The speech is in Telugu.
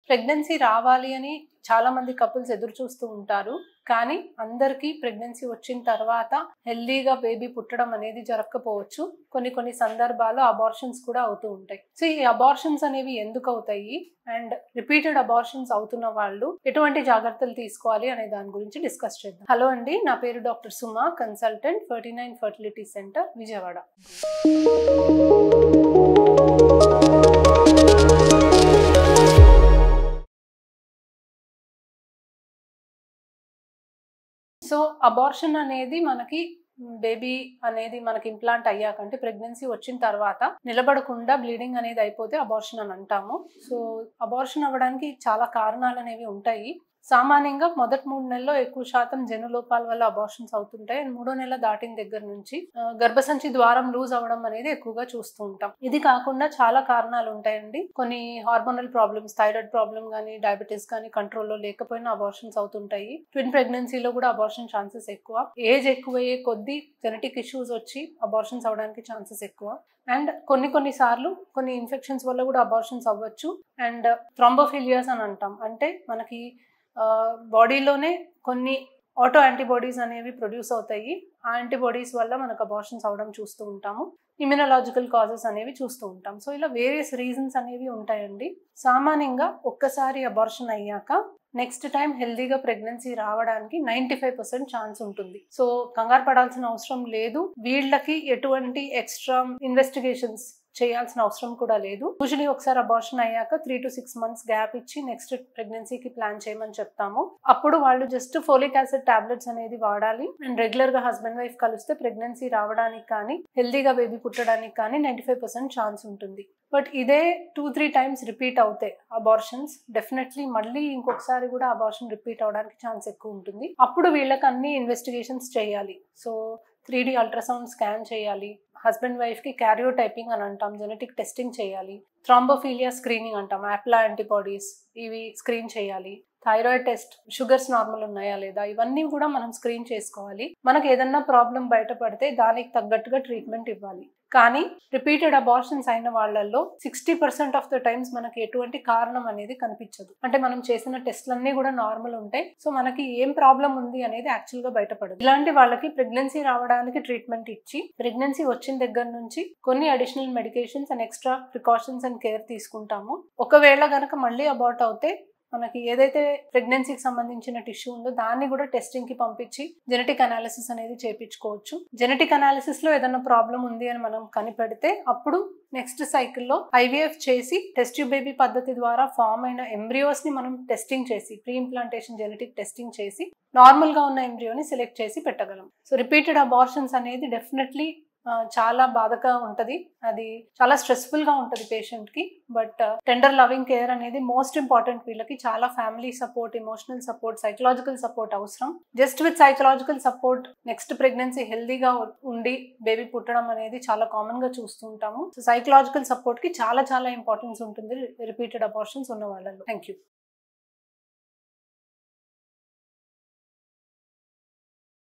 ప్రెగ్నెన్సీ రావాలి అని చాలా మంది కపుల్స్ ఎదురు చూస్తూ ఉంటారు. కానీ అందరికీ ప్రెగ్నెన్సీ వచ్చిన తర్వాత హెల్దీగా బేబీ పుట్టడం అనేది జరగకపోవచ్చు. కొన్ని సందర్భాల్లో అబార్షన్స్ కూడా అవుతూ ఉంటాయి. సో ఈ అబార్షన్స్ అనేవి ఎందుకు అవుతాయి అండ్ రిపీటెడ్ అబార్షన్స్ అవుతున్న వాళ్ళు ఎటువంటి జాగ్రత్తలు తీసుకోవాలి అనే దాని గురించి డిస్కస్ చేద్దాం. హలో అండి, నా పేరు doctor Suma, consultant 39 fertility centre, Vijayawada. So abortion అనేది మనకి బేబీ అనేది మనకి ఇంప్లాంట్ అయ్యాక అంటే ప్రెగ్నెన్సీ వచ్చిన తర్వాత నిలబడకుండా బ్లీడింగ్ అనేది అయిపోతే అబార్షన్ అని అంటాము. సో అబార్షన్ అవ్వడానికి చాలా కారణాలు అనేవి ఉంటాయి. సామాన్యంగా మొదటి 3 నెలల్లో ఎక్కువ శాతం జన్యులోపాల వల్ల అబార్షన్స్ అవుతుంటాయి. అండ్ 3వ నెల దాటిన దగ్గర నుంచి గర్భసంచి ద్వారం లూజ్ అవ్వడం అనేది ఎక్కువగా చూస్తూ ఉంటాం. ఇది కాకుండా చాలా కారణాలు ఉంటాయండి. కొన్ని హార్మోనల్ ప్రాబ్లమ్స్, థైరాయిడ్ ప్రాబ్లమ్ కానీ, డయాబెటీస్ కానీ కంట్రోల్లో లేకపోయినా అబార్షన్స్ అవుతుంటాయి. ట్విన్ ప్రెగ్నెన్సీలో కూడా అబార్షన్ ఛాన్సెస్ ఎక్కువ. ఏజ్ ఎక్కువయ్యే కొద్దీ జెనెటిక్ ఇష్యూస్ వచ్చి అబార్షన్స్ అవడానికి ఛాన్సెస్ ఎక్కువ. అండ్ కొన్ని సార్లు కొన్ని ఇన్ఫెక్షన్స్ వల్ల కూడా అబార్షన్స్ అవ్వచ్చు. అండ్ థ్రాంబోఫిలియాస్ అని అంటాం, అంటే మనకి బాడీలోనే కొన్ని ఆటో యాంటీబాడీస్ అనేవి ప్రొడ్యూస్ అవుతాయి. ఆ యాంటీబాడీస్ వల్ల మనకు అబార్షన్స్ అవడం చూస్తూ ఉంటాము. ఇమ్యునలాజికల్ కాజెస్ అనేవి చూస్తూ ఉంటాం. సో ఇలా వేరియస్ రీజన్స్ అనేవి ఉంటాయండి. సామాన్యంగా ఒక్కసారి అబార్షన్ అయ్యాక నెక్స్ట్ టైం హెల్దీగా ప్రెగ్నెన్సీ రావడానికి 95% ఛాన్స్ ఉంటుంది. సో కంగారు పడాల్సిన అవసరం లేదు. వీళ్ళకి ఎటువంటి ఎక్స్ట్రా ఇన్వెస్టిగేషన్స్ చేయాల్సిన అవసరం కూడా లేదు. యూజువలీ ఒకసారి అబార్షన్ అయ్యాక 3 to 6 months గ్యాప్ ఇచ్చి నెక్స్ట్ ప్రెగ్నెన్సీకి ప్లాన్ చేయమని చెప్తాము. అప్పుడు వాళ్ళు జస్ట్ ఫోలిక్ యాసిడ్ టాబ్లెట్స్ అనేది వాడాలి. అండ్ రెగ్యులర్ గా హస్బెండ్ వైఫ్ కలిస్తే ప్రెగ్నెన్సీ రావడానికి కానీ హెల్దీగా బేబీ పుట్టడానికి కానీ 95% ఛాన్స్ ఉంటుంది. బట్ ఇదే 2-3 times రిపీట్ అవుతాయి అబార్షన్స్, డెఫినెట్లీ మళ్ళీ ఇంకొకసారి కూడా అబార్షన్ రిపీట్ అవడానికి ఛాన్స్ ఎక్కువ ఉంటుంది. అప్పుడు వీళ్ళకి అన్ని ఇన్వెస్టిగేషన్స్ చేయాలి. సో 3D అల్ట్రాసౌండ్ స్కాన్ చేయాలి. హస్బెండ్ వైఫ్ కి క్యారియోటైపింగ్ అని అంటాం, జెనెటిక్ టెస్టింగ్ చేయాలి. థ్రాంబోఫిలియా స్క్రీనింగ్ అంటాం, యాప్లా యాంటీబాడీస్ ఇవి స్క్రీన్ చేయాలి. థైరాయిడ్ టెస్ట్, షుగర్స్ నార్మల్ ఉన్నాయా లేదా, ఇవన్నీ కూడా మనం స్క్రీన్ చేసుకోవాలి. మనకు ఏదన్నా ప్రాబ్లం బయటపడితే దానికి తగ్గట్టుగా ట్రీట్మెంట్ ఇవ్వాలి. కానీ రిపీటెడ్ అబార్షన్స్ అయిన వాళ్ళల్లో 60% ఆఫ్ ద టైమ్స్ మనకి ఎటువంటి కారణం అనేది కనిపించదు. అంటే మనం చేసిన టెస్ట్లన్నీ కూడా నార్మల్ ఉంటాయి. సో మనకి ఏం ప్రాబ్లం ఉంది అనేది యాక్చువల్ గా బయటపడదు. ఇలాంటి వాళ్ళకి ప్రెగ్నెన్సీ రావడానికి ట్రీట్మెంట్ ఇచ్చి ప్రెగ్నెన్సీ వచ్చిన దగ్గర నుంచి కొన్ని additional medications and extra precautions and care తీసుకుంటాము. ఒకవేళ గనక మళ్ళీ అబార్ట్ అవుతే మనకి ఏదైతే ప్రెగ్నెన్సీకి సంబంధించిన టిష్యూ ఉందో దాన్ని కూడా టెస్టింగ్ కి పంపించి జెనెటిక్ అనాలిసిస్ అనేది చేయించుకోవచ్చు. జెనెటిక్ అనాలిసిస్ లో ఏదైనా ప్రాబ్లం ఉంది అని మనం కనిపెడితే అప్పుడు నెక్స్ట్ సైకిల్లో IVF చేసి టెస్ట్ ట్యూబ్ బేబీ పద్ధతి ద్వారా ఫామ్ అయిన ఎంబ్రియోస్ ని మనం టెస్టింగ్ చేసి ప్రీ ఇంప్లాంటేషన్ జెనెటిక్ టెస్టింగ్ చేసి నార్మల్ గా ఉన్న ఎంబ్రియోని సెలెక్ట్ చేసి పెట్టగలం. సో రిపీటెడ్ అబార్షన్స్ అనేది డెఫినెట్లీ చాలా బాధగా ఉంటది. అది చాలా స్ట్రెస్ఫుల్ గా ఉంటది పేషెంట్ కి. బట్ టెండర్ లవింగ్ కేర్ అనేది మోస్ట్ ఇంపార్టెంట్. వీళ్ళకి చాలా family support, emotional support, psychological support అవసరం. Just with psychological support next pregnancy హెల్దీగా ఉండి బేబీ పుట్టడం అనేది చాలా కామన్ గా చూస్తూ ఉంటాము. సో సైకలాజికల్ సపోర్ట్ కి చాలా ఇంపార్టెన్స్ ఉంటుంది రిపీటెడ్ అబార్షన్స్ ఉన్న వాళ్ళలో. Thank you.